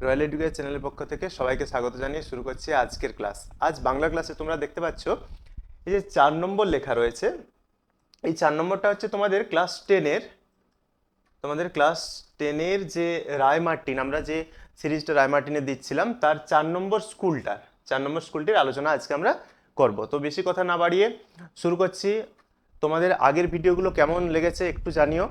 Royal education চ্যানেলের পক্ষ থেকে সবাইকে স্বাগত জানিয়ে শুরু করছি আজকের ক্লাস। আজ বাংলা ক্লাসে তোমরা দেখতে পাচ্ছ এই যে 4 নম্বর লেখা রয়েছে। এই 4 নম্বরটা হচ্ছে তোমাদের ক্লাস টেনের যে রায় মার্টিন, আমরা যে সিরিজটা রায় মার্টিনে দিচ্ছিলাম তার 4 নম্বর স্কুলটির আলোচনা আজকে আমরা করব। তো বেশি কথা না বাড়িয়ে শুরু করছি। তোমাদের আগের ভিডিওগুলো কেমন লেগেছে একটু জানিও,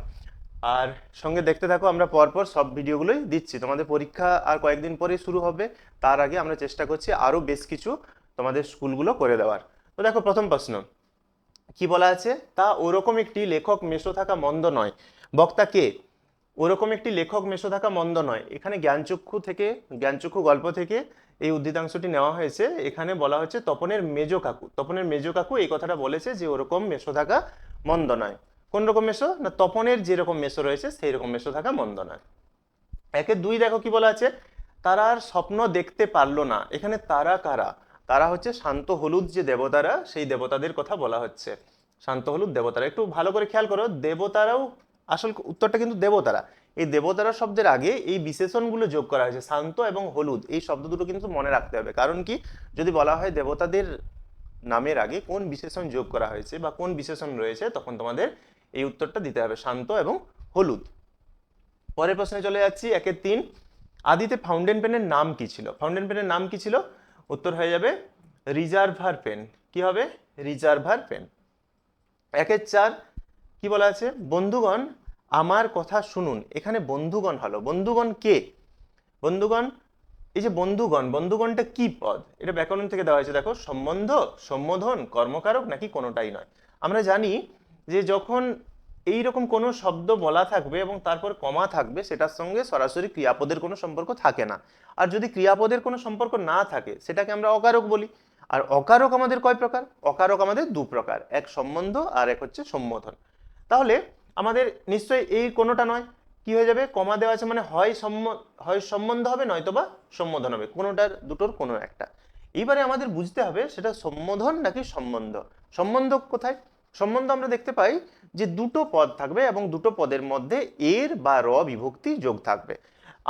আর সঙ্গে দেখতে থাকো। আমরা পরপর সব ভিডিওগুলোই দিচ্ছি। তোমাদের পরীক্ষা আর কয়েকদিন পরেই শুরু হবে, তার আগে আমরা চেষ্টা করছি আরও বেশ কিছু তোমাদের স্কুলগুলো করে দেওয়ার। তো দেখো, প্রথম প্রশ্ন কি বলা আছে, তা ওরকম একটি লেখক মেশো থাকা মন্দ নয়। বক্তা কে? ওরকম একটি লেখক মেশো থাকা মন্দ নয়। এখানে জ্ঞানচক্ষু গল্প থেকে এই উদ্ধৃতাংশটি নেওয়া হয়েছে। এখানে বলা হচ্ছে তপনের মেজো কাকু এই কথাটা বলেছে যে ওরকম মেশো থাকা মন্দ নয়। কোন রকম মেশো? না, তপনের যেরকম মেশো রয়েছে সেই রকম মেশো থাকা মন্দ নয়। 1-2 দেখো কি বলা আছে, তারা আর স্বপ্ন দেখতে পারলো না। এখানে তারা কারা? তারা হচ্ছে শান্ত হলুদ যে দেবতারা, সেই দেবতাদের কথা বলা হচ্ছে। শান্ত হলুদ দেবতারা, একটু ভালো করে খেয়াল করো, দেবতারাও আসল উত্তরটা কিন্তু দেবতারা। এই দেবতারা শব্দের আগে এই বিশেষণগুলো যোগ করা হয়েছে, শান্ত এবং হলুদ। এই শব্দ দুটো কিন্তু মনে রাখতে হবে, কারণ কি, যদি বলা হয় দেবতাদের নামের আগে কোন বিশেষণ যোগ করা হয়েছে বা কোন বিশেষণ রয়েছে, তখন তোমাদের এই উত্তরটা দিতে হবে, শান্ত এবং হলুদ। পরের প্রশ্নে চলে যাচ্ছি, 1-3। আদিতে ফাউন্টেন পেনের নাম কি ছিল? ফাউন্টেন পেনের নাম কি ছিল? উত্তর হয়ে যাবে রিজার্ভার পেন। কি হবে? Reservoir pen. 1-4 কি বলা আছে, বন্ধুগণ আমার কথা শুনুন। এখানে বন্ধুগণ হলো, বন্ধুগণ কে? বন্ধুগণ, এই যে বন্ধুগণটা কি পদ? এটা ব্যাকরণ থেকে দেওয়া হয়েছে। দেখো, সম্বন্ধ, সম্বোধন, কর্মকারক, নাকি কোনোটাই নয়। আমরা জানি যে যখন এই রকম কোনো শব্দ বলা থাকবে এবং তারপর কমা থাকবে, সেটার সঙ্গে সরাসরি ক্রিয়াপদের কোনো সম্পর্ক থাকে না। আর যদি ক্রিয়াপদের কোনো সম্পর্ক না থাকে, সেটাকে আমরা অকারক বলি। আর অকারক আমাদের কয় প্রকার? অকারক আমাদের 2 প্রকার, এক সম্বন্ধ আর এক হচ্ছে সম্বোধন। তাহলে আমাদের নিশ্চয়ই এই কোনোটা নয়। কি হয়ে যাবে? কমা দেওয়া আছে মানে হয় সম্বন্ধ হবে, নয়তোবা সম্বোধন হবে, কোনোটার দুটোর কোনো একটা। এইবারে আমাদের বুঝতে হবে সেটা সম্বোধন নাকি সম্বন্ধ। সম্বন্ধ কোথায়? সম্বন্ধ আমরা দেখতে পাই যে দুটো পদ থাকবে এবং দুটো পদের মধ্যে এর বা র বিভক্তি যোগ থাকবে।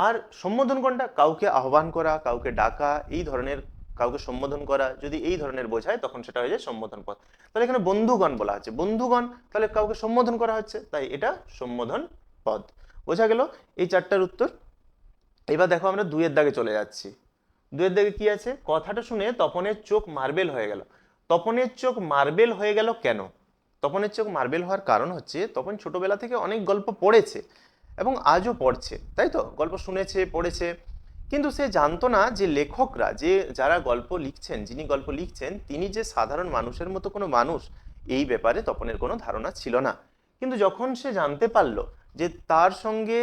আর সম্বোধন কোনটা? কাউকে আহ্বান করা, কাউকে ডাকা, এই ধরনের, কাউকে সম্বোধন করা যদি এই ধরনের বোঝায়, তখন সেটা হয়ে যায় সম্বোধন পদ। তাহলে এখানে বন্ধুগণ বলা আছে, বন্ধুগণ তাহলে কাউকে সম্বোধন করা হচ্ছে, তাই এটা সম্বোধন পদ। বোঝা গেল এই 4টার উত্তর। এবার দেখো, আমরা 2-এর দাগে চলে যাচ্ছি। 2-এর দাগে কি আছে? কথাটা শুনে তপনের চোখ মার্বেল হয়ে গেল। তপনের চোখ মার্বেল হয়ে গেল কেন? তপনের চোখ মার্বেল হওয়ার কারণ হচ্ছে, তপন ছোটবেলা থেকে অনেক গল্প পড়েছে এবং আজও পড়ছে, তাই তো? গল্প শুনেছে, পড়েছে, কিন্তু সে জানতো না যে লেখকরা, যারা গল্প লিখছেন, যিনি গল্প লিখছেন, তিনি যে সাধারণ মানুষের মতো কোনো মানুষ, এই ব্যাপারে তপনের কোনো ধারণা ছিল না। কিন্তু যখন সে জানতে পারলো যে তার সঙ্গে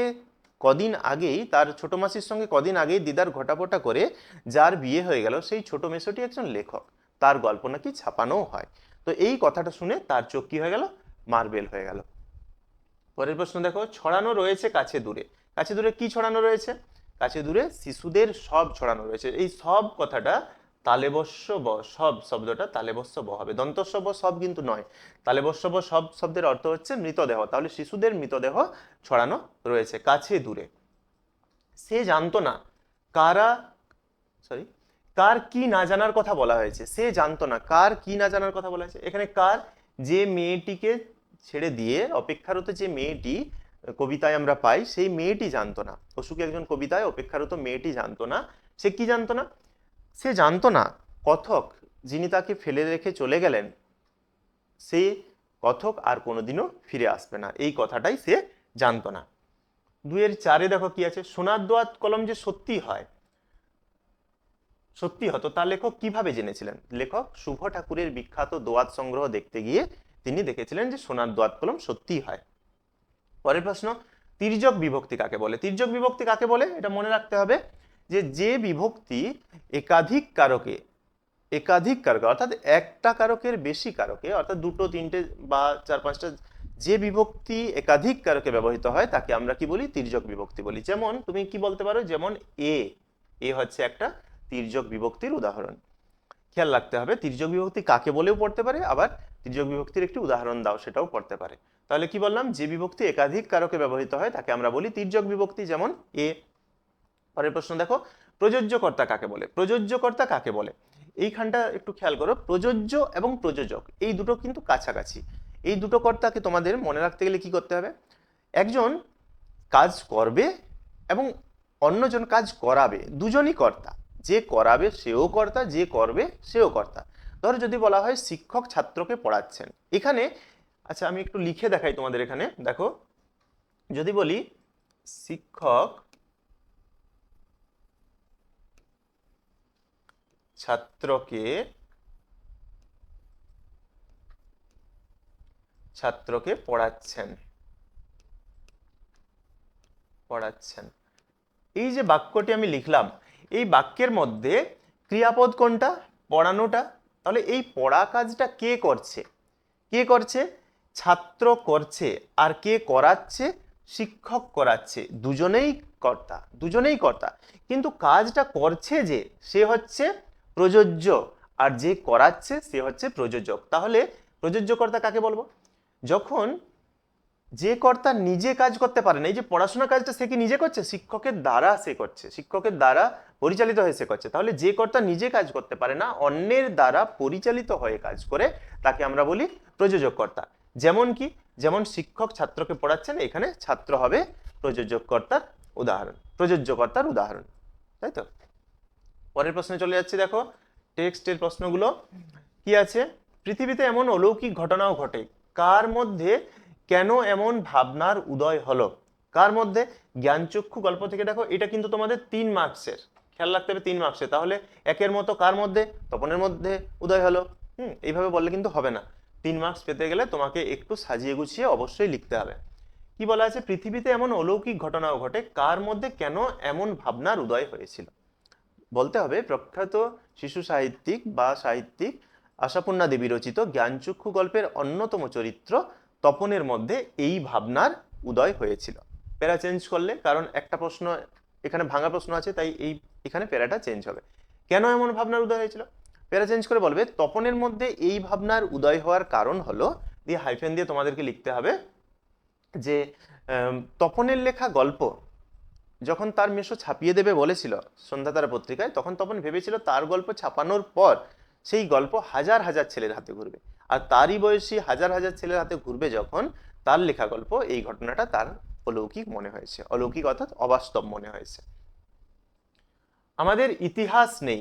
কদিন আগেই, তার ছোট মাসির সঙ্গে কদিন আগেই দিদার ঘটাপটা করে যার বিয়ে হয়ে গেল, সেই ছোট মেসোটি একজন লেখক, তার গল্প নাকি ছাপানোও হয়। তো এই কথাটা শুনে তার চোখ কি হয়ে গেল? মার্বেল হয়ে গেল। পরের প্রশ্ন দেখো, ছড়ানো রয়েছে কাছে দূরে। কাছে দূরে কি ছড়ানো রয়েছে? কাছে দূরে শিশুদের সব ছড়ানো রয়েছে। এই সব কথাটা তালেবস্য ব, সব শব্দটা তালেবস্য ব হবে, দন্তস্য ব সব কিন্তু নয়। তালেবস্য ব সব শব্দের অর্থ হচ্ছে মৃতদেহ, তাহলে শিশুদের মৃতদেহ ছড়ানো রয়েছে কাছে দূরে। সে জানতো না কারা, সরি, কার কি না জানার কথা বলা হয়েছে। সে জানতো না কার কি না জানার কথা বলা হয়েছে। এখানে কার? যে মেয়েটিকে ছেড়ে দিয়ে অপেক্ষারত যে মেয়েটি কবিতায় আমরা পাই, সেই মেয়েটি জানতো না। অসুখী একজন কবিতায় অপেক্ষারত মেয়েটি জানতো না। সে কি জানতো না? সে জানতো না কথক যিনি তাকে ফেলে রেখে চলে গেলেন, সে কথক আর কোনোদিনও ফিরে আসবে না, এই কথাটাই সে জানতো না। 2-4 দেখো কি আছে, সোনার দোয়াত কলম যে সত্যি হয়, সত্যি হতো, তা লেখক কিভাবে জেনেছিলেন? লেখক শুভ ঠাকুরের বিখ্যাত দোয়াত সংগ্রহ দেখতে গিয়ে তিনি দেখেছিলেন যে সোনার দোয়াত কলম সত্যি হয়। পরের প্রশ্ন, তির্যক বিভক্তি কাকে বলে? তির্যক বিভক্তি কাকে বলে এটা মনে রাখতে হবে, যে বিভক্তি একাধিক কারকে অর্থাৎ একটা কারকের বেশি কারকে, অর্থাৎ 2-3টে বা 4-5টা, যে বিভক্তি একাধিক কারকে ব্যবহৃত হয় তাকে আমরা কি বলি? তির্যক বিভক্তি বলি। যেমন তুমি কি বলতে পারো, যেমন এ, এ হচ্ছে একটা তির্যক বিভক্তির উদাহরণ। খেয়াল রাখতে হবে তির্যক বিভক্তি কাকে বলেও পড়তে পারে, আবার তির্যক বিভক্তির একটি উদাহরণ দাও সেটাও পড়তে পারে। তাহলে কি বললাম? যে বিভক্তি একাধিক কারকে ব্যবহৃত হয় তাকে আমরা বলি তির্যক বিভক্তি, যেমন এ। পরের প্রশ্ন দেখো, প্রযোজ্যকর্তা কাকে বলে? প্রযোজ্যকর্তা কাকে বলে, এইখানটা একটু খেয়াল করো। প্রযোজ্য এবং প্রযোজক এই দুটো কিন্তু কাছাকাছি। এই দুটো কর্তাকে তোমাদের মনে রাখতে গেলে কি করতে হবে? একজন কাজ করবে এবং অন্যজন কাজ করাবে, দুজনই কর্তা। যে করাবে সেও কর্তা, যে করবে সেও কর্তা। ধরো যদি বলা হয় শিক্ষক ছাত্রকে পড়াচ্ছেন, এখানে আচ্ছা আমি একটু লিখে দেখাই তোমাদের। এখানে দেখো, যদি বলি শিক্ষক ছাত্রকে পড়াচ্ছেন, এই যে বাক্যটি আমি লিখলাম, এই বাক্যের মধ্যে ক্রিয়াপদ কোনটা? পড়ানোটা। তাহলে এই পড়া কাজটা কে করছে? কে করছে? ছাত্র করছে। আর কে করাচ্ছে? শিক্ষক করাচ্ছে। দুজনেই কর্তা, দুজনেই কর্তা। কিন্তু কাজটা করছে যে, সে হচ্ছে প্রযোজ্য, আর যে করাচ্ছে সে হচ্ছে প্রযোজক। তাহলে প্রযোজ্যকর্তা কাকে বলবো? যখন যে কর্তা নিজে কাজ করতে পারে না, এই যে পড়াশোনা কাজটা সে কি নিজে করছে? শিক্ষকের দ্বারা সে করছে, শিক্ষকের দ্বারা পরিচালিত হয়ে সে করছে। তাহলে যে কর্তা নিজে কাজ করতে পারে না, অন্যের দ্বারা পরিচালিত হয়ে কাজ করে, তাকে আমরা বলি প্রযোজক কর্তা। যেমন কি? যেমন শিক্ষক ছাত্রকে পড়াচ্ছেন, এখানে ছাত্র হবে প্রযোজক কর্তার উদাহরণ, প্রযোজ্য কর্তার উদাহরণ। তাই তো? পরের প্রশ্নে চলে যাচ্ছি। দেখো টেক্সটের প্রশ্নগুলো কি আছে। পৃথিবীতে এমন অলৌকিক ঘটনাও ঘটে, কার মধ্যে কেন এমন ভাবনার উদয় হলো? কার মধ্যে? জ্ঞানচক্ষু গল্প থেকে। দেখো এটা কিন্তু তোমাদের 3 মার্কসের, খেয়াল রাখতে হবে 3 মার্কসের। তাহলে একের মতো কার মধ্যে? তপনের মধ্যে উদয় হলো। এইভাবে বললে কিন্তু হবে না। 3 মার্কস পেতে গেলে তোমাকে একটু সাজিয়ে গুছিয়ে অবশ্যই লিখতে হবে। কি বলা আছে? পৃথিবীতে এমন অলৌকিক ঘটনাও ঘটে, কার মধ্যে কেন এমন ভাবনার উদয় হয়েছিল? বলতে হবে প্রখ্যাত শিশু সাহিত্যিক বা সাহিত্যিক আশাপূর্ণা দেবী রচিত জ্ঞানচক্ষু গল্পের অন্যতম চরিত্র তপনের মধ্যে এই ভাবনার উদয় হয়েছিল। প্যারা চেঞ্জ করলে, কারণ একটা প্রশ্ন এখানে ভাঙা প্রশ্ন আছে, তাই এখানে প্যারাটা চেঞ্জ হবে। কেন এমন ভাবনার উদয় হয়েছিল? প্যারা চেঞ্জ করে বলবে তপনের মধ্যে এই ভাবনার উদয় হওয়ার কারণ হলো, দিয়ে হাইফেন দিয়ে তোমাদেরকে লিখতে হবে যে তপনের লেখা গল্প যখন তার মেশো ছাপিয়ে দেবে বলেছিল সন্ধ্যাতারা পত্রিকায়, তখন তপন ভেবেছিল তার গল্প ছাপানোর পর সেই গল্প হাজার হাজার ছেলের হাতে ঘুরবে। আর তারই বয়সী হাজার হাজার ছেলের হাতে ঘুরবে যখন, তার লেখা গল্প, এই ঘটনাটা তার অলৌকিক মনে হয়েছে। অলৌকিক অর্থাৎ অবাস্তব মনে হয়েছে। আমাদের ইতিহাস নেই,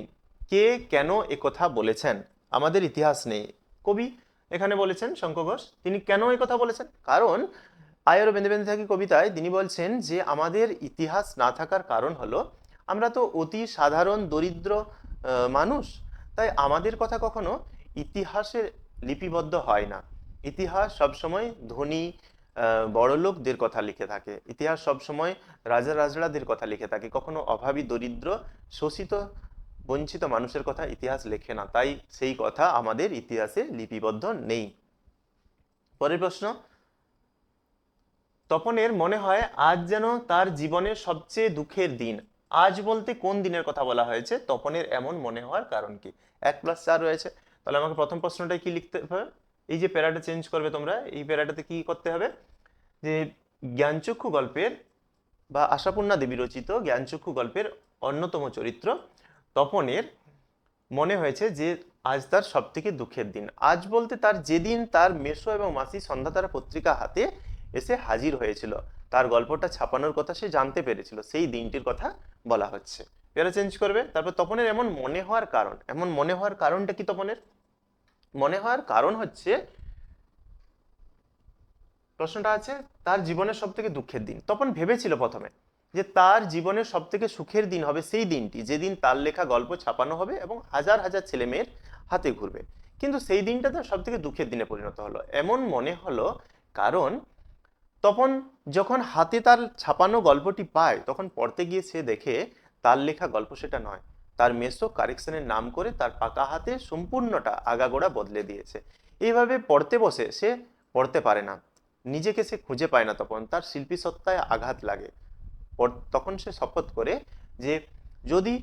কে কেন একথা বলেছেন? আমাদের ইতিহাস নেই, কবি এখানে বলেছেন শঙ্কর ঘোষ। তিনি কেন একথা বলেছেন? কারণ আয়ারও বেঁধে বেঁধে থাকি কবিতায় তিনি বলছেন যে আমাদের ইতিহাস না থাকার কারণ হলো আমরা তো অতি সাধারণ দরিদ্র মানুষ, তাই আমাদের কথা কখনো ইতিহাসে লিপিবদ্ধ হয় না। ইতিহাস সবসময় ধনী বড়লোকদের কথা লিখে থাকে, ইতিহাস সবসময় রাজা রাজড়াদের কথা লিখে থাকে, কখনো অভাবী দরিদ্র শোষিত বঞ্চিত মানুষের কথা ইতিহাস লেখে না। তাই সেই কথা আমাদের ইতিহাসে লিপিবদ্ধ নেই। পরের প্রশ্ন, তপনের মনে হয় আজ যেন তার জীবনের সবচেয়ে দুঃখের দিন। আজ বলতে কোন দিনের কথা বলা হয়েছে? তপনের এমন মনে হওয়ার কারণ কি? 1+4 রয়েছে। তাহলে আমাকে প্রথম প্রশ্নটাই কি লিখতে হবে? এই যে প্যারাটা চেঞ্জ করবে তোমরা, এই প্যারাটাতে কি করতে হবে? যে জ্ঞানচক্ষু গল্পের বা আশাপূর্ণা দেবী রচিত জ্ঞানচক্ষু গল্পের অন্যতম চরিত্র তপনের মনে হয়েছে যে আজ তার সব থেকে দুঃখের দিন। আজ বলতে তার যেদিন তার মেসো এবং মাসি সন্ধ্যাতারা পত্রিকা হাতে এসে হাজির হয়েছিল, তার গল্পটা ছাপানোর কথা সে জানতে পেরেছিল, সেই দিনটির কথা বলা হচ্ছে। এরা চেঞ্জ করবে। তারপর তপনের এমন মনে হওয়ার কারণ, এমন মনে হওয়ার কারণটা কি? তপনের মনে হওয়ার কারণ হচ্ছে, প্রশ্নটা আছে তার জীবনের সব থেকে দুঃখের দিন। তপন ভেবেছিল প্রথমে যে তার জীবনের সব থেকে সুখের দিন হবে সেই দিনটি যেদিন তার লেখা গল্প ছাপানো হবে এবং হাজার হাজার ছেলে মেয়ের হাতে ঘুরবে। কিন্তু সেই দিনটা তার সব থেকে দুঃখের দিনে পরিণত হলো। এমন মনে হলো কারণ তপন যখন হাতে তার ছাপানো গল্পটি পায়, তখন পড়তে গিয়ে সে দেখে তার লেখা গল্প সেটা নয়। তার মেসো কারেকশনের নাম করে তার পাকা হাতে সম্পূর্ণটা আগাগোড়া বদলে দিয়েছে। এইভাবে পড়তে বসে সে পড়তে পারে না, নিজেকে সে খুঁজে পায় না। তখন তার শিল্পী সত্তায় আঘাত লাগে। তখন সে শপথ করে যে যদি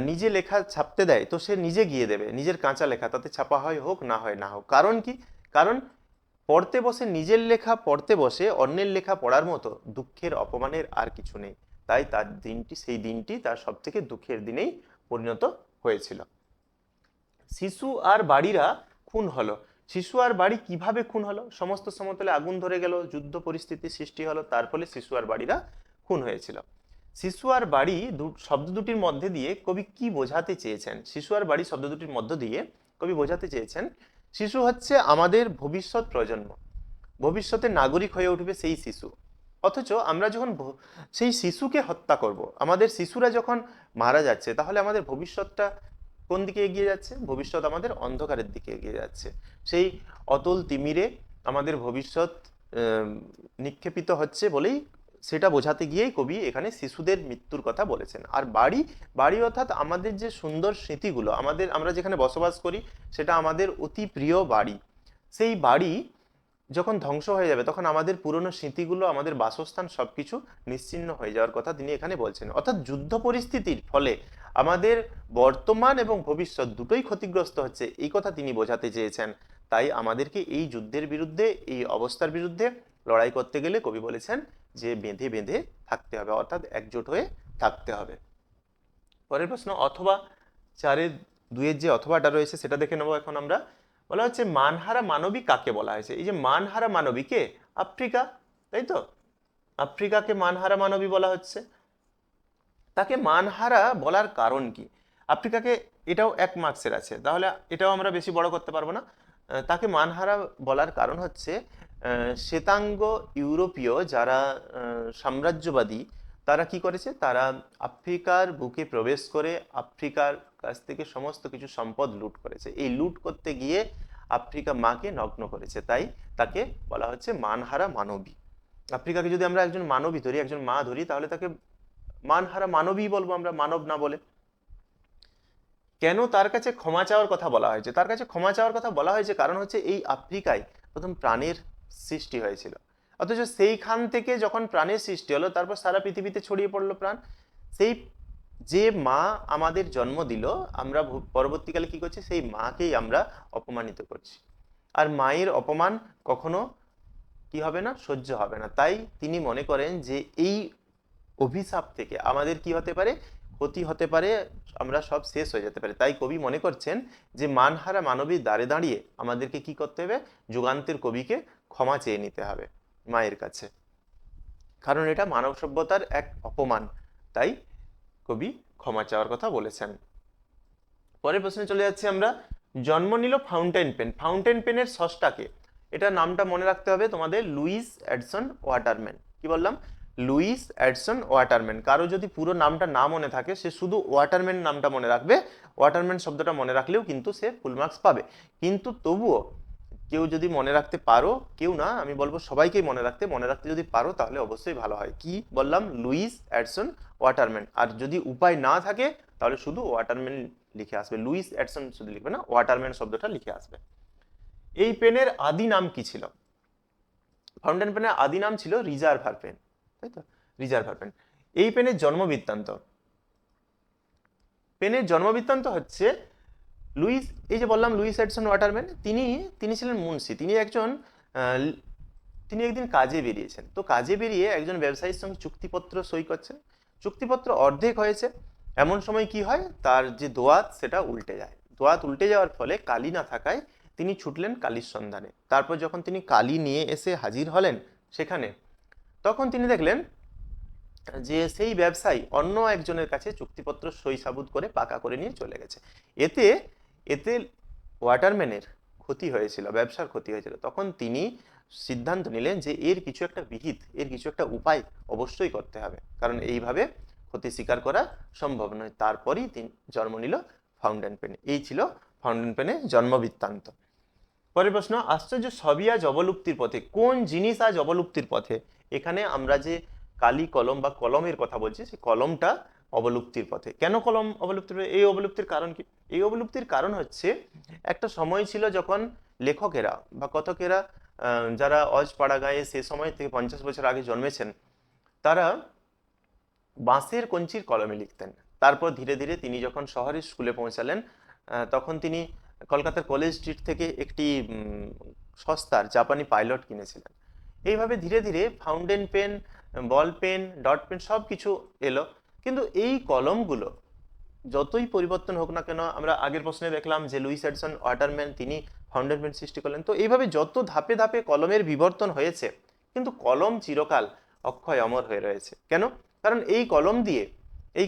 নিজে লেখা ছাপতে দেয় তো সে নিজে গিয়ে দেবে নিজের কাঁচা লেখা, তাতে ছাপা হয় হোক না হয় না হোক। কারণ কি? কারণ পড়তে বসে নিজের লেখা পড়তে বসে অন্যের লেখা পড়ার মতো দুঃখের অপমানের আর কিছু নেই। তাই তার দিনটি, সেই দিনটি তার সব থেকে দুঃখের দিনেই পরিণত হয়েছিল। শিশু আর বাড়িরা খুন হলো। শিশু আর বাড়ি কিভাবে খুন হলো? সমস্ত সমতলে আগুন ধরে গেল, যুদ্ধ পরিস্থিতি সৃষ্টি হলো, তার ফলে শিশু আর বাড়িরা খুন হয়েছিল। শিশু আর বাড়ি শব্দ দুটির মধ্যে দিয়ে কবি কি বোঝাতে চেয়েছেন? শিশু আর বাড়ি শব্দ দুটির মধ্য দিয়ে কবি বোঝাতে চেয়েছেন শিশু হচ্ছে আমাদের ভবিষ্যৎ প্রজন্ম, ভবিষ্যতের নাগরিক হয়ে উঠবে সেই শিশু। অথচ আমরা যখন সেই শিশুকে হত্যা করব, আমাদের শিশুরা যখন মারা যাচ্ছে, তাহলে আমাদের ভবিষ্যৎটা কোন দিকে এগিয়ে যাচ্ছে? ভবিষ্যৎ আমাদের অন্ধকারের দিকে এগিয়ে যাচ্ছে। সেই অতল তিমিরে আমাদের ভবিষ্যৎ নিক্ষেপিত হচ্ছে বলেই, সেটা বোঝাতে গিয়েই কবি এখানে শিশুদের মৃত্যুর কথা বলেছেন। আর বাড়ি, বাড়ি অর্থাৎ আমাদের যে সুন্দর স্মৃতিগুলো, আমরা যেখানে বসবাস করি সেটা আমাদের অতি প্রিয় বাড়ি। সেই বাড়ি যখন ধ্বংস হয়ে যাবে, তখন আমাদের পুরনো স্মৃতিগুলো, আমাদের বাসস্থান সবকিছু নিশ্চিহ্ন হয়ে যাওয়ার কথা তিনি এখানে বলছেন। অর্থাৎ যুদ্ধ পরিস্থিতির ফলে আমাদের বর্তমান এবং ভবিষ্যৎ দুটোই ক্ষতিগ্রস্ত হচ্ছে, এই কথা তিনি বোঝাতে চেয়েছেন। তাই আমাদেরকে এই যুদ্ধের বিরুদ্ধে, এই অবস্থার বিরুদ্ধে লড়াই করতে গেলে কবি বলেছেন যে বেঁধে বেঁধে থাকতে হবে, অর্থাৎ একজোট হয়ে থাকতে হবে। পরের প্রশ্ন, অথবা 4-2 যে অথবাটা রয়েছে সেটা দেখে নেবো এখন আমরা। বলা হচ্ছে মানহারা মানবী কাকে বলা হয়েছে? এই যে মানহারা মানবী কে? আফ্রিকা, তাই তো? আফ্রিকাকে মানহারা মানবী বলা হচ্ছে। তাকে মানহারা বলার কারণ কি? আফ্রিকাকে, এটাও 1 মার্কসের আছে, তাহলে এটাও আমরা বেশি বড় করতে পারবো না। তাকে মানহারা বলার কারণ হচ্ছে শ্বেতাঙ্গ ইউরোপীয় যারা সাম্রাজ্যবাদী, তারা কি করেছে? তারা আফ্রিকার বুকে প্রবেশ করে আফ্রিকার কাছ থেকে সমস্ত কিছু সম্পদ লুট করেছে। এই লুট করতে গিয়ে আফ্রিকা মাকে নগ্ন করেছে, তাই তাকে বলা হচ্ছে মানহারা মানবী। আফ্রিকাকে যদি আমরা একজন মানবী ধরি, একজন মা ধরি, তাহলে তাকে মানহারা মানবী বলবো আমরা, মানব না বলে। কেন তার কাছে ক্ষমা চাওয়ার কথা বলা হয়েছে? তার কাছে ক্ষমা চাওয়ার কথা বলা হয়েছে কারণ হচ্ছে এই আফ্রিকায় প্রথম প্রাণের সৃষ্টি হয়েছিল, অথচ সেইখান থেকে যখন প্রাণের সৃষ্টি হলো, তারপর সারা পৃথিবীতে ছড়িয়ে পড়লো প্রাণ। সেই যে মা আমাদের জন্ম দিল, আমরা পরবর্তীকালে কি করছি? সেই মাকেই আমরা অপমানিত করছি। আর মায়ের অপমান কখনো কি হবে না? সহ্য হবে না। তাই তিনি মনে করেন যে এই অভিশাপ থেকে আমাদের কি হতে পারে? ক্ষতি হতে পারে, আমরা সব শেষ হয়ে যেতে পারে। তাই কবি মনে করছেন যে মানহারা মানবীর দ্বারে দাঁড়িয়ে আমাদেরকে কি করতে হবে? যুগান্তের কবিকে ক্ষমা চেয়ে নিতে হবে মায়ের কাছে, কারণ এটা মানব সভ্যতার এক অপমান। তাই কবি ক্ষমা চাওয়ার কথা বলেছেন। পরের প্রশ্নে চলে যাচ্ছি আমরা। জন্ম নিল ফাউন্টেন পেন। ফাউন্টেন পেনের স্রষ্টাকে, এটা নামটা মনে রাখতে হবে তোমাদের, লুইস এডসন ওয়াটারম্যান। কি বললাম? Lewis Edson Waterman. কারো যদি পুরো নামটা না মনে থাকে, সে শুধু ওয়াটারম্যান নামটা মনে রাখবে। ওয়াটারম্যান শব্দটা মনে রাখলেও কিন্তু সে ফুল মার্কস পাবে। কিন্তু তবুও কেউ যদি মনে রাখতে পারো, কেউ না, আমি বলবো সবাইকেই মনে রাখতে যদি পারো তাহলে অবশ্যই ভালো হয়। কি বললাম? Lewis Edson waterman. আর যদি উপায় না থাকে তাহলে শুধু ওয়াটারম্যান লিখে আসবে, লুইস এডসন শুধু লিখবে না, ওয়াটারম্যান শব্দটা লিখে আসবে। এই পেনের আদি নাম কি ছিল? ফাউন্টেন পেনের আদি নাম ছিল রিজার্ভার পেন, তাই তো? Reservoir pen. এই পেনের জন্মবৃত্তান্ত, পেনের জন্মবৃত্তান্ত হচ্ছে লুইস, এই যে বললাম লুইস এডসন ওয়াটারম্যান, তিনি ছিলেন মুন্সি। তিনি একদিন কাজে বেরিয়েছেন। তো কাজে বেরিয়ে একজন ব্যবসায়ীর সঙ্গে চুক্তিপত্র সই করছেন। চুক্তিপত্র অর্ধেক হয়েছে, এমন সময় কি হয়? তার যে দোয়াত সেটা উল্টে যায়। দোয়াত উল্টে যাওয়ার ফলে কালি না থাকায় তিনি ছুটলেন কালির সন্ধানে। তারপর যখন তিনি কালি নিয়ে এসে হাজির হলেন সেখানে, তখন তিনি দেখলেন যে সেই ব্যবসায়ী অন্য একজনের কাছে চুক্তিপত্র সই সাবুত করে পাকা করে নিয়ে চলে গেছে। এতে এতে ওয়াটারম্যানের ক্ষতি হয়েছিল, ব্যবসার ক্ষতি হয়েছিল। তখন তিনি সিদ্ধান্ত নিলেন যে এর কিছু একটা বিহিত, এর কিছু একটা উপায় অবশ্যই করতে হবে, কারণ এইভাবে ক্ষতি স্বীকার করা সম্ভব নয়। তারপরই তিনি জন্ম নিল ফাউন্টেন পেন। এই ছিল ফাউন্টেন পেনের জন্মবৃত্তান্ত। পরের প্রশ্ন, আশ্চর্য সবই আজ অবলুপ্তির পথে। কোন জিনিস আজ অবলুপ্তির পথে? এখানে আমরা যে কালি কলম বা কলমের কথা বলছি, সেই কলমটা অবলুপ্তির পথে। কেন কলম অবলুপ্তির পথে? এই অবলুপ্তির কারণ কি? এই অবলুপ্তির কারণ হচ্ছে, একটা সময় ছিল যখন লেখকেরা বা কথকেরা, যারা অজপাড়া গায়ে সে সময় থেকে 50 বছর আগে জন্মেছেন, তারা বাঁশের কঞ্চির কলমে লিখতেন। তারপর ধীরে ধীরে তিনি যখন শহরের স্কুলে পৌঁছালেন, তখন তিনি কলকাতার কলেজ স্ট্রিট থেকে একটি সস্তার জাপানি পাইলট কিনেছিলেন। এইভাবে ধীরে ধীরে fountain pen ball pen, dot pen সব কিছু এলো, কিন্তু এই কলমগুলো যতই পরিবর্তন হোক না কেন, আমরা আগের প্রশ্নে দেখলাম যে লুইস এডিসন ওয়াটারম্যান তিনি ফাউন্টেন পেন সৃষ্টি করলেন, তো এইভাবে যত ধাপে ধাপে কলমের বিবর্তন হয়েছে, কিন্তু কলম চিরকাল অক্ষয় অমর হয়ে রয়েছে। কেন? কারণ এই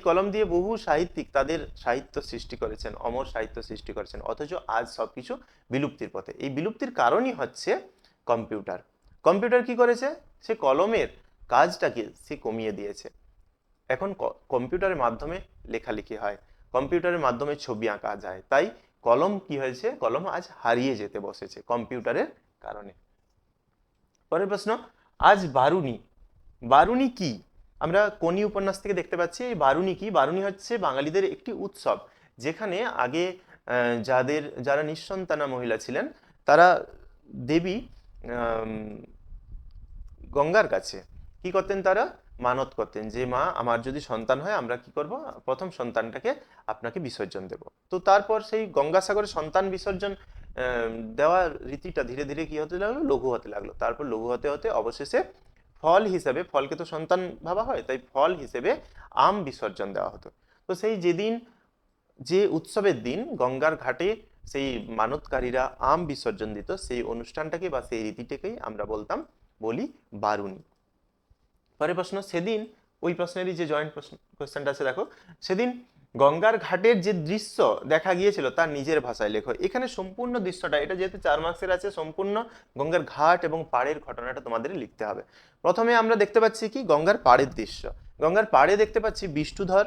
কলম দিয়ে বহু সাহিত্যিক তাদের সাহিত্য সৃষ্টি করেছেন, অমর সাহিত্য সৃষ্টি করেছেন, অথচ আজ সবকিছু বিলুপ্তির পথে। এই বিলুপ্তির কারণই হচ্ছে কম্পিউটার। কম্পিউটার কি করেছে? সে কলমের কাজটাকে সে কমিয়ে দিয়েছে। এখন কম্পিউটারের মাধ্যমে লেখালেখি হয়, কম্পিউটারের মাধ্যমে ছবি আঁকা যায়, তাই কলম কি হয়েছে? কলম আজ হারিয়ে যেতে বসেছে কম্পিউটারের কারণে। পরের প্রশ্ন, আজ বারুনি। বারুনি কি? আমরা কোনি উপন্যাস থেকে দেখতে পাচ্ছি এই বারুনি কি। বারুনি হচ্ছে বাঙালিদের একটি উৎসব, যেখানে আগে যারা নিঃসন্তানা মহিলা ছিলেন, তারা দেবী গঙ্গার কাছে কি করতেন? তারা মানত করতেন যে মা, আমার যদি সন্তান হয়, আমরা কি করব? প্রথম সন্তানটাকে আপনাকে বিসর্জন দেব। তো তারপর সেই গঙ্গাসাগরে সন্তান বিসর্জন দেওয়ার রীতিটা ধীরে ধীরে কি হতে লাগলো? লঘু হতে লাগলো। তারপর লঘু হতে হতে অবশেষে ফল হিসেবে, ফলকে তো সন্তান ভাবা হয়, তাই ফল হিসেবে আম বিসর্জন দেওয়া হতো। তো সেই যে উৎসবের দিন গঙ্গার ঘাটে সেই মানতকারীরা আম বিসর্জন দিত, সেই অনুষ্ঠানটাকে বা সেই রীতিটাকেই আমরা বলি বারুনি। পরের প্রশ্ন, সেদিন, ওই প্রশ্নেরই যে জয়েন্ট কোশ্চেনটা আছে দেখো, সেদিন গঙ্গার ঘাটের যে দৃশ্য দেখা গিয়েছিল তার নিজের ভাষায় লেখো। এখানে সম্পূর্ণ দৃশ্যটা, এটা যেহেতু 4 মার্কসের আছে, সম্পূর্ণ গঙ্গার ঘাট এবং পাড়ের ঘটনাটা তোমাদের লিখতে হবে। প্রথমে আমরা দেখতে পাচ্ছি কি? গঙ্গার পাড়ের দৃশ্য। গঙ্গার পাড়ে দেখতে পাচ্ছি বিষ্ণুধর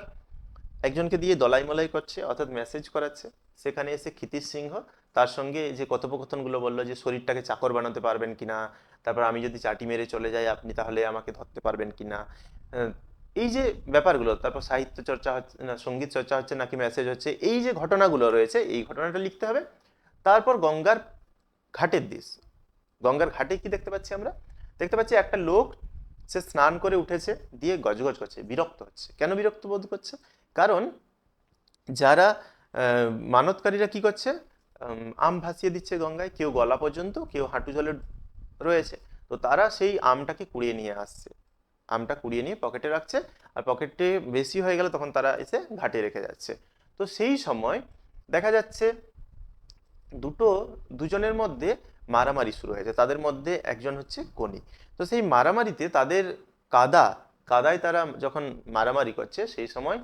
একজনকে দিয়ে দলাই মলাই করছে, অর্থাৎ মেসেজ করাচ্ছে। সেখানে এসে ক্ষিতিশ সিংহ তার সঙ্গে যে কথোপকথনগুলো বললো, যে শরীরটাকে চাকর বানাতে পারবেন কিনা, তারপর আমি যদি চাটি মেরে চলে যাই আপনি তাহলে আমাকে ধরতে পারবেন কিনা, এই যে ব্যাপারগুলো, তারপর সাহিত্য চর্চা হচ্ছে না সঙ্গীত চর্চা হচ্ছে নাকি মেসেজ হচ্ছে, এই যে ঘটনাগুলো রয়েছে এই ঘটনাটা লিখতে হবে। তারপর গঙ্গার ঘাটের দৃশ্য। গঙ্গার ঘাটে কি দেখতে পাচ্ছি? আমরা দেখতে পাচ্ছি একটা লোক, সে স্নান করে উঠেছে, দিয়ে গজগজ করছে, বিরক্ত হচ্ছে। কেন বিরক্ত বোধ করছে? কারণ যারা মানতকারীরা কি করছে? আম ভাসিয়ে দিচ্ছে গঙ্গায়, কেউ গলা পর্যন্ত, কেউ হাঁটু জলে রয়েছে। তো তারা সেই আমটাকে কুড়িয়ে নিয়ে আসছে, আমটা কুড়িয়ে নিয়ে পকেটে রাখছে, আর পকেটে বেশি হয়ে গেলে তখন তারা এসে ঘাটে রেখে যাচ্ছে। তো সেই সময় দেখা যাচ্ছে দুজনের মধ্যে মারামারি শুরু হয়েছে। তাদের মধ্যে একজন হচ্ছে কোনি। তো সেই মারামারিতে তাদের কাদায় তারা যখন মারামারি করছে, সেই সময়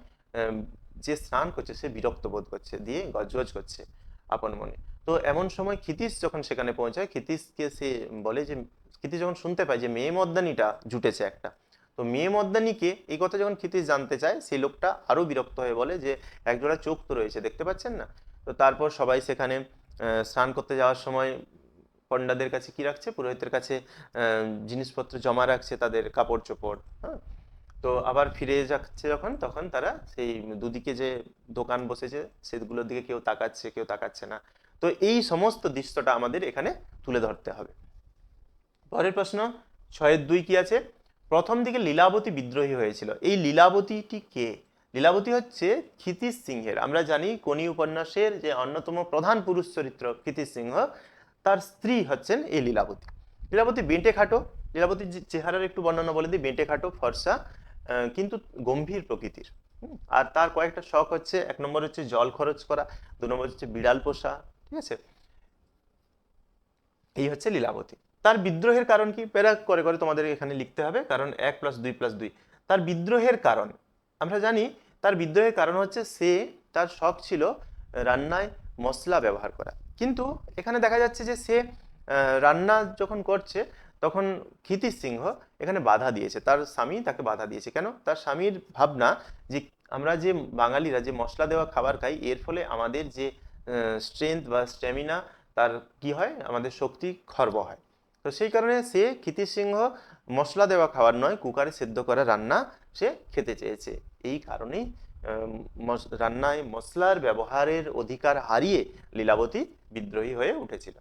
যে স্নান করছে সে বিরক্ত বোধ করছে, দিয়ে গজগজ করছে আপন মনে। তো এমন সময় ক্ষিতিশ যখন সেখানে পৌঁছায়, ক্ষিতিশকে সে বলে যে, ক্ষিতিশ যখন শুনতে পায় যে মেয়ে মদ্দানিটা জুটেছে একটা, তো মেয়ে মদ্দানিকে এই কথা যখন ক্ষিতিশ জানতে চায়, সেই লোকটা আরো বিরক্ত হয়ে বলে যে একজোড়া চোখ তো রয়েছে, দেখতে পাচ্ছেন না? তো তারপর সবাই সেখানে স্নান করতে যাওয়ার সময় পণ্ডাদের কাছে কি রাখছে? পুরোহিতের কাছে জিনিসপত্র জমা রাখছে, তাদের কাপড় চোপড়। হ্যাঁ, তো আবার ফিরে যাচ্ছে যখন, তখন তারা সেই দুদিকে যে দোকান বসেছে সেগুলোর দিকে কেউ তাকাচ্ছে, কেউ তাকাচ্ছে না। তো এই সমস্ত দৃশ্যটা আমাদের এখানে তুলে ধরতে হবে। পরের প্রশ্ন 6-2 কি আছে? প্রথম দিকে লীলাবতী বিদ্রোহী হয়েছিল। এই লীলাবতীটি কে? লীলাবতী হচ্ছে ক্ষিতিশ সিংহের, আমরা জানি কোনি উপন্যাসের যে অন্যতম প্রধান পুরুষ চরিত্র ক্ষিতিশ সিংহ, তার স্ত্রী হচ্ছেন এই লীলাবতী। লীলাবতী বেঁটে খাটো। লীলাবতীর চেহারার একটু বর্ণনা বলে দিই। বেঁটে খাটো, ফর্সা, কিন্তু গম্ভীর প্রকৃতির। আর তার কয়েকটা শখ হচ্ছে, 1 নম্বর হচ্ছে জল খরচ করা, 2 নম্বর হচ্ছে বিড়াল পোষা। ঠিক আছে, এই হচ্ছে লীলাবতী। তার বিদ্রোহের কারণ কি? প্যারা করে করে তোমাদের এখানে লিখতে হবে, কারণ 1+2+2। তার বিদ্রোহের কারণ আমরা জানি। তার বিদ্রোহের কারণ হচ্ছে তার শখ ছিল রান্নায় মশলা ব্যবহার করা, কিন্তু এখানে দেখা যাচ্ছে যে সে রান্না যখন করছে তখন ক্ষিতিশ সিংহ এখানে বাধা দিয়েছে, তার স্বামী তাকে বাধা দিয়েছে। কেন? তার স্বামীর ভাবনা যে আমরা যে বাঙালিরা যে মশলা দেওয়া খাবার খাই, এর ফলে আমাদের যে স্ট্রেংথ বা স্ট্যামিনা, তার কি হয়? আমাদের শক্তি খর্ব হয়। তো সেই কারণে সে ক্ষিতিশ সিংহ মশলা দেওয়া খাবার নয়, কুকারে সেদ্ধ করা রান্না সে খেতে চেয়েছে। এই কারণেই রান্নায় মশলার ব্যবহারের অধিকার হারিয়ে লীলাবতী বিদ্রোহী হয়ে উঠেছিল।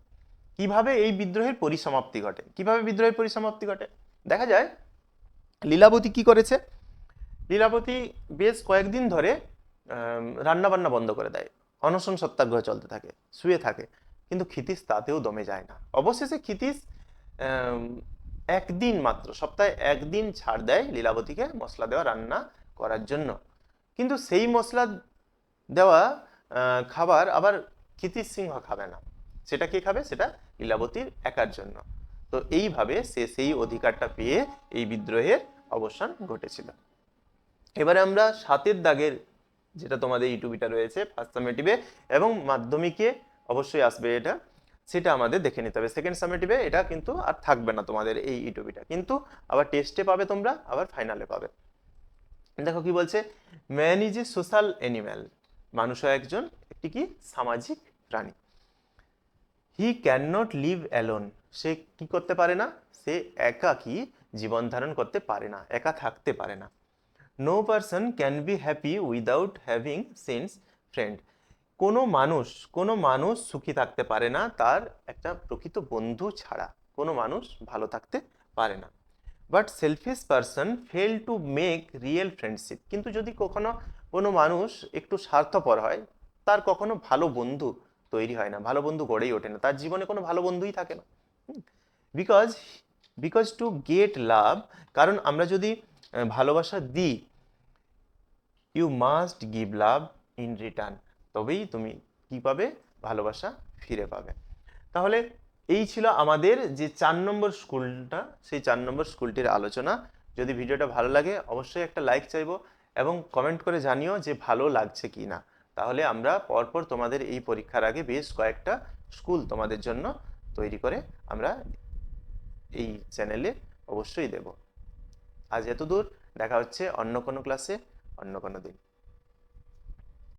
কিভাবে এই বিদ্রোহের পরিসমাপ্তি ঘটে? কিভাবে বিদ্রোহের পরিসমাপ্তি ঘটে? দেখা যায় লীলাবতী কি করেছে? লীলাবতী বেশ কয়েকদিন ধরে রান্না বান্না বন্ধ করে দেয়, অনশন সত্যাগ্রহ চলতে থাকে, শুয়ে থাকে। কিন্তু ক্ষিতিশ তাতেও দমে যায় না। অবশেষে ক্ষিতিশ একদিন মাত্র, সপ্তাহে একদিন ছাড় দেয় লীলাবতীকে মশলা দেওয়া রান্না করার জন্য। কিন্তু সেই মশলা দেওয়া খাবার আবার ক্ষিতিশ সিংহ খাবে না, সেটা কে খাবে? সেটা লীলাবতীর একার জন্য। তো এইভাবে সে সেই অধিকারটা পেয়ে এই বিদ্রোহের অবসান ঘটেছিল। এবারে আমরা 7 দাগের, যেটা তোমাদের ইউটিউবিটা রয়েছে ফার্স্ট সামেটিভে এবং মাধ্যমিকে অবশ্যই আসবে এটা, সেটা আমাদের দেখে নিতে হবে। সেকেন্ড সামেটিভে এটা কিন্তু আর থাকবে না তোমাদের এই ইউটিউবিটা, কিন্তু আবার টেস্টে পাবে তোমরা, আবার ফাইনালে পাবে। দেখো কি বলছে, man is a social animal, মানুষ একজন একটি কি সামাজিক প্রাণী। He cannot live alone, সে কি করতে পারে না? সে একাকী জীবন ধারণ করতে পারে না, একা থাকতে পারে না। No person can be happy without having sincere friend, কোনো মানুষ সুখী থাকতে পারে না তার একটা প্রকৃত বন্ধু ছাড়া, কোনো মানুষ ভালো থাকতে পারে না। But selfish person fail to make real friendship, কিন্তু যদি কখনো কোনো মানুষ একটু স্বার্থপর হয়, তার কখনো ভালো বন্ধু তৈরি হয় না, ভালো বন্ধু গড়েই ওঠে না, তার জীবনে কোনো ভালো বন্ধুই থাকে না। Because because to get love, কারণ আমরা যদি ভালোবাসা দিই, you must give love in return, তবেই তুমি কি পাবে? ভালোবাসা ফিরে পাবে। তাহলে এই ছিল আমাদের যে 4 নম্বর স্কুলটা, সেই 4 নম্বর স্কুলটির আলোচনা। যদি ভিডিওটা ভালো লাগে অবশ্যই একটা লাইক চাইবো এবং কমেন্ট করে জানিও যে ভালো লাগছে কি না। তাহলে আমরা পরপর তোমাদের এই পরীক্ষার আগে বেশ কয়েকটা স্কুল তোমাদের জন্য তৈরি করে আমরা এই চ্যানেলে অবশ্যই দেব। আজ এত দূর, দেখা হচ্ছে অন্য কোনো ক্লাসে অন্য কোনো দিন।